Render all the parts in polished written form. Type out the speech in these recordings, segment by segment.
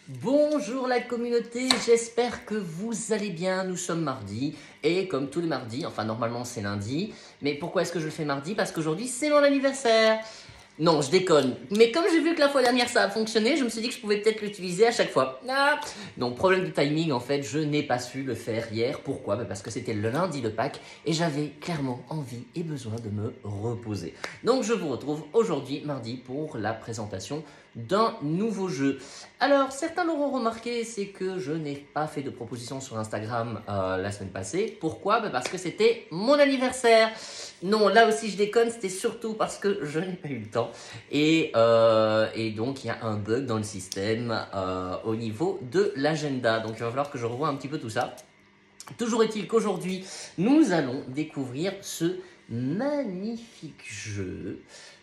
Bonjour la communauté, j'espère que vous allez bien, nous sommes mardi et comme tous les mardis, enfin normalement c'est lundi, mais pourquoi est-ce que je le fais mardi? Parce qu'aujourd'hui c'est mon anniversaire. Non, je déconne, mais comme j'ai vu que la fois dernière ça a fonctionné, je me suis dit que je pouvais peut-être l'utiliser à chaque fois. Donc problème de timing en fait, je n'ai pas su le faire hier, pourquoi? Parce que c'était le lundi de Pâques et j'avais clairement envie et besoin de me reposer. Donc je vous retrouve aujourd'hui mardi pour la présentation d'un nouveau jeu. Alors, certains l'auront remarqué, c'est que je n'ai pas fait de proposition sur Instagram la semaine passée. Pourquoi? Parce que c'était mon anniversaire. Non, là aussi je déconne, c'était surtout parce que je n'ai pas eu le temps. Et donc, il y a un bug dans le système au niveau de l'agenda. Donc, il va falloir que je revoie un petit peu tout ça. Toujours est-il qu'aujourd'hui, nous allons découvrir ce magnifique jeu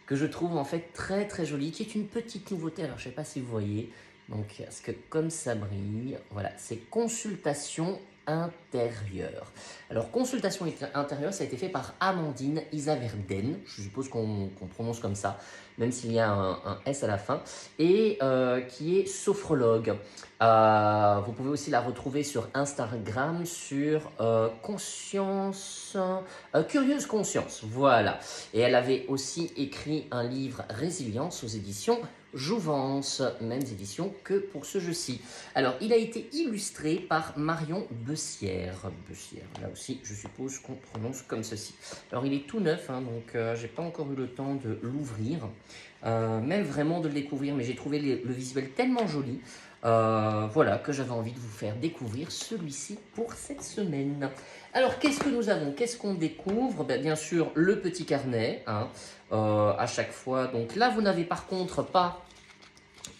que je trouve en fait très très joli, qui est une petite nouveauté. Alors, je ne sais pas si vous voyez, donc, parce que comme ça brille, voilà, c'est consultation intérieure. Alors, consultation intérieure, ça a été fait par Amandine Isaverden, je suppose qu'on prononce comme ça, même s'il y a un S à la fin, et qui est sophrologue. Vous pouvez aussi la retrouver sur Instagram sur Curieuse Conscience, voilà. Et elle avait aussi écrit un livre Résilience aux éditions Jouvence, mêmes éditions que pour ce jeu-ci. Alors, il a été illustré par Marion Bessière. Bessière, là aussi, je suppose qu'on prononce comme ceci. Alors, il est tout neuf, hein, donc j'ai pas encore eu le temps de l'ouvrir, même vraiment de le découvrir, mais j'ai trouvé le visuel tellement joli. Voilà, que j'avais envie de vous faire découvrir celui-ci pour cette semaine. Alors, qu'est-ce que nous avons? Qu'est-ce qu'on découvre? Bien sûr, le petit carnet, hein, à chaque fois. Donc là, vous n'avez par contre pas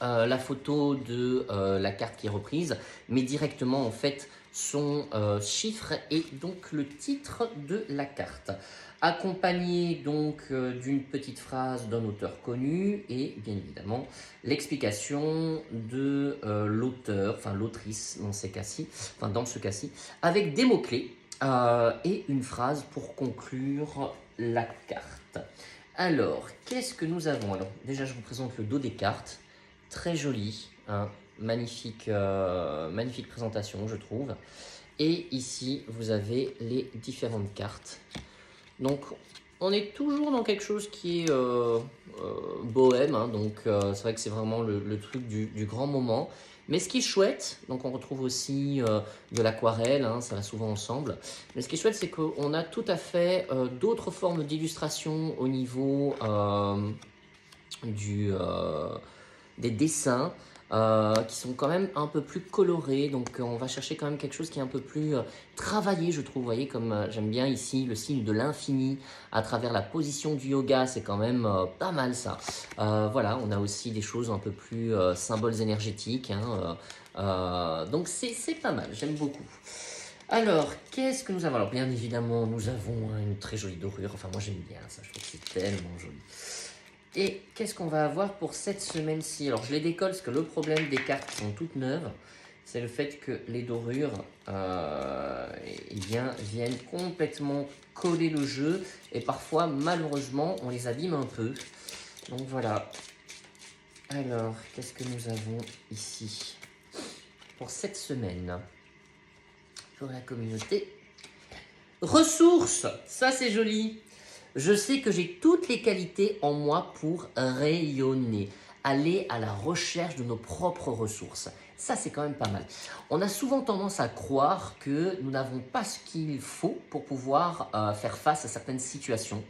la photo de la carte qui est reprise, mais directement, en fait, son chiffre et donc le titre de la carte. Accompagné donc d'une petite phrase d'un auteur connu et bien évidemment l'explication de l'auteur, enfin l'autrice dans ces cas-ci, enfin dans ce cas-ci, avec des mots-clés et une phrase pour conclure la carte. Alors, qu'est-ce que nous avons? Alors, déjà, je vous présente le dos des cartes. Très joli, hein, magnifique, magnifique présentation, je trouve. Et ici, vous avez les différentes cartes. Donc, on est toujours dans quelque chose qui est bohème, hein, donc c'est vrai que c'est vraiment le truc du grand moment. Mais ce qui est chouette, donc on retrouve aussi de l'aquarelle, hein, ça va souvent ensemble. Mais ce qui est chouette, c'est qu'on a tout à fait d'autres formes d'illustration au niveau du, des dessins qui sont quand même un peu plus colorés. Donc on va chercher quand même quelque chose qui est un peu plus travaillé, je trouve. Vous voyez, comme j'aime bien ici le signe de l'infini à travers la position du yoga, c'est quand même pas mal ça. Voilà, on a aussi des choses un peu plus symboles énergétiques, hein, donc c'est pas mal, j'aime beaucoup. Alors, qu'est-ce que nous avons? Alors, bien évidemment, nous avons une très jolie dorure. Enfin, moi, j'aime bien ça. Je trouve que c'est tellement joli. Et qu'est-ce qu'on va avoir pour cette semaine-ci? Alors, je les décolle parce que le problème des cartes qui sont toutes neuves, c'est le fait que les dorures eh bien, viennent complètement coller le jeu. Et parfois, malheureusement, on les abîme un peu. Donc, voilà. Alors, qu'est-ce que nous avons ici pour cette semaine? Pour la communauté. Ressources, ça c'est joli. Je sais que j'ai toutes les qualités en moi pour rayonner, aller à la recherche de nos propres ressources. Ça, c'est quand même pas mal. On a souvent tendance à croire que nous n'avons pas ce qu'il faut pour pouvoir faire face à certaines situations.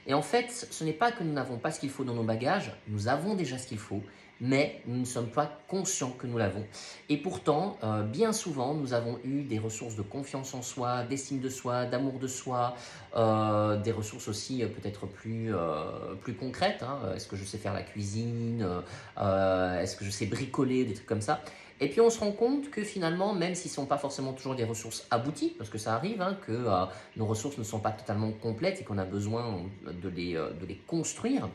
Et en fait, ce n'est pas que nous n'avons pas ce qu'il faut dans nos bagages, nous avons déjà ce qu'il faut, mais nous ne sommes pas conscients que nous l'avons. Et pourtant, bien souvent, nous avons eu des ressources de confiance en soi, d'estime de soi, d'amour de soi, des ressources aussi peut-être plus concrètes, hein. Est-ce que je sais faire la cuisine? Est-ce que je sais bricoler? Des trucs comme ça. Et puis on se rend compte que finalement, même s'ils ne sont pas forcément toujours des ressources abouties, parce que ça arrive, hein, que nos ressources ne sont pas totalement complètes et qu'on a besoin de les construire,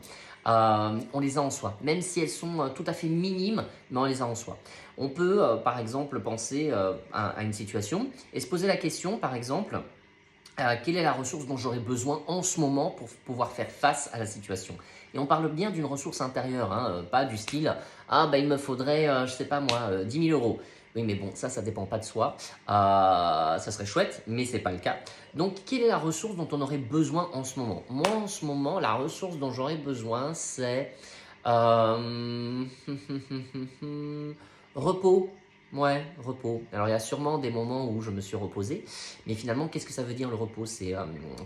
on les a en soi. Même si elles sont tout à fait minimes, mais on les a en soi. On peut par exemple penser à une situation et se poser la question par exemple, quelle est la ressource dont j'aurais besoin en ce moment pour pouvoir faire face à la situation? Et on parle bien d'une ressource intérieure, hein, pas du style Ah, ben il me faudrait, je sais pas moi, 10 000 euros. Oui, mais bon, ça dépend pas de soi. Ça serait chouette, mais c'est pas le cas. Donc, quelle est la ressource dont on aurait besoin en ce moment? Moi, en ce moment, la ressource dont j'aurais besoin, c'est repos. Ouais, repos. Alors, il y a sûrement des moments où je me suis reposé, mais finalement, qu'est-ce que ça veut dire le repos? C'est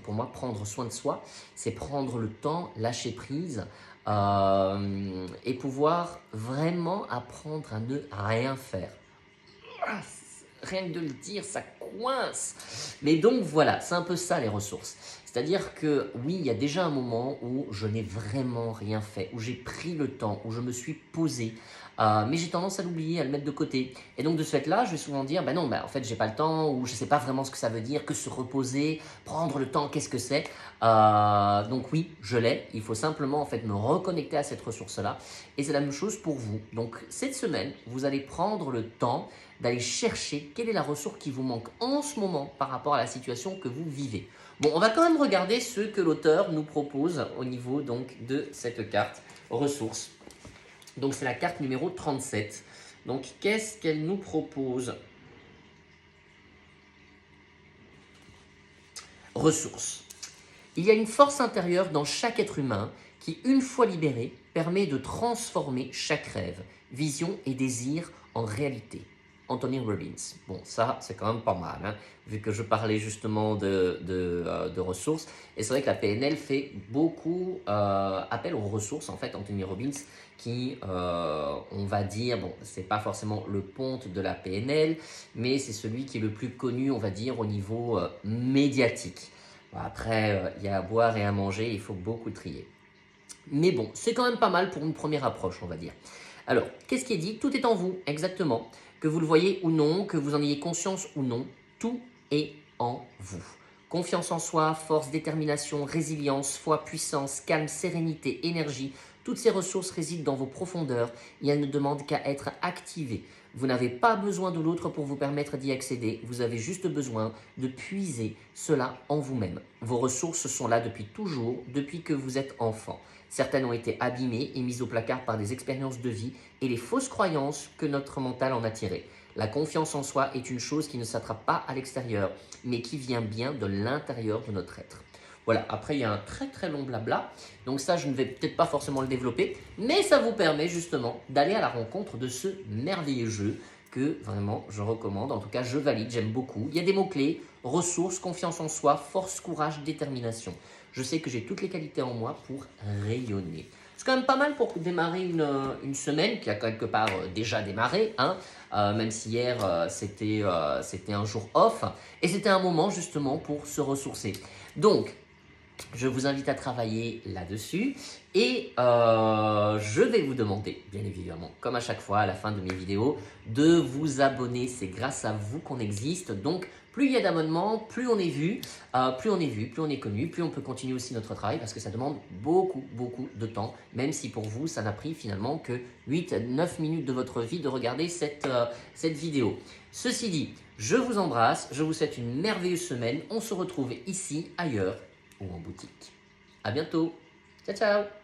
pour moi prendre soin de soi, c'est prendre le temps, lâcher prise et pouvoir vraiment apprendre à ne rien faire. Ah, rien que de le dire, ça coince. Mais donc voilà, c'est un peu ça les ressources. C'est-à-dire que oui, il y a déjà un moment où je n'ai vraiment rien fait, où j'ai pris le temps, où je me suis posé, mais j'ai tendance à l'oublier, à le mettre de côté. Et donc de ce fait-là, je vais souvent dire, ben non, ben en fait, j'ai pas le temps, ou je sais pas vraiment ce que ça veut dire, que se reposer, prendre le temps, qu'est-ce que c'est. Donc oui, je l'ai. Il faut simplement en fait me reconnecter à cette ressource-là. Et c'est la même chose pour vous. Donc cette semaine, vous allez prendre le temps d'aller chercher quelle est la ressource qui vous manque en ce moment par rapport à la situation que vous vivez. Bon, on va quand même regarder ce que l'auteur nous propose au niveau donc de cette carte ressources. Donc c'est la carte numéro 37. Donc qu'est-ce qu'elle nous propose? Ressources. Il y a une force intérieure dans chaque être humain qui, une fois libérée, permet de transformer chaque rêve, vision et désir en réalité. Anthony Robbins. Bon, ça, c'est quand même pas mal, hein, vu que je parlais justement de ressources. Et c'est vrai que la PNL fait beaucoup appel aux ressources, en fait, Anthony Robbins, qui, on va dire, bon, c'est pas forcément le ponte de la PNL, mais c'est celui qui est le plus connu, on va dire, au niveau médiatique. Après, il y a à boire et à manger, il faut beaucoup trier. Mais bon, c'est quand même pas mal pour une première approche, on va dire. Alors, qu'est-ce qui est dit? Tout est en vous, exactement. Que vous le voyez ou non, que vous en ayez conscience ou non, tout est en vous. Confiance en soi, force, détermination, résilience, foi, puissance, calme, sérénité, énergie, toutes ces ressources résident dans vos profondeurs et elles ne demandent qu'à être activées. Vous n'avez pas besoin de l'autre pour vous permettre d'y accéder, vous avez juste besoin de puiser cela en vous-même. Vos ressources sont là depuis toujours, depuis que vous êtes enfant. Certaines ont été abîmées et mises au placard par des expériences de vie et les fausses croyances que notre mental en a tirées. La confiance en soi est une chose qui ne s'attrape pas à l'extérieur, mais qui vient bien de l'intérieur de notre être. Voilà, après il y a un très très long blabla, donc ça je ne vais peut-être pas forcément le développer, mais ça vous permet justement d'aller à la rencontre de ce merveilleux jeu que vraiment je recommande, en tout cas je valide, j'aime beaucoup. Il y a des mots-clés, ressources, confiance en soi, force, courage, détermination. Je sais que j'ai toutes les qualités en moi pour rayonner. C'est quand même pas mal pour démarrer une semaine qui a quelque part déjà démarré, hein, même si hier c'était un jour off, et c'était un moment justement pour se ressourcer. Donc, je vous invite à travailler là-dessus et je vais vous demander, bien évidemment, comme à chaque fois à la fin de mes vidéos, de vous abonner. C'est grâce à vous qu'on existe. Donc, plus il y a d'abonnements, plus on est vu, plus on est connu, plus on peut continuer aussi notre travail parce que ça demande beaucoup, beaucoup de temps, même si pour vous, ça n'a pris finalement que 8-9 minutes de votre vie de regarder cette vidéo. Ceci dit, je vous embrasse, je vous souhaite une merveilleuse semaine. On se retrouve ici, ailleurs ou en boutique. À bientôt. Ciao, ciao.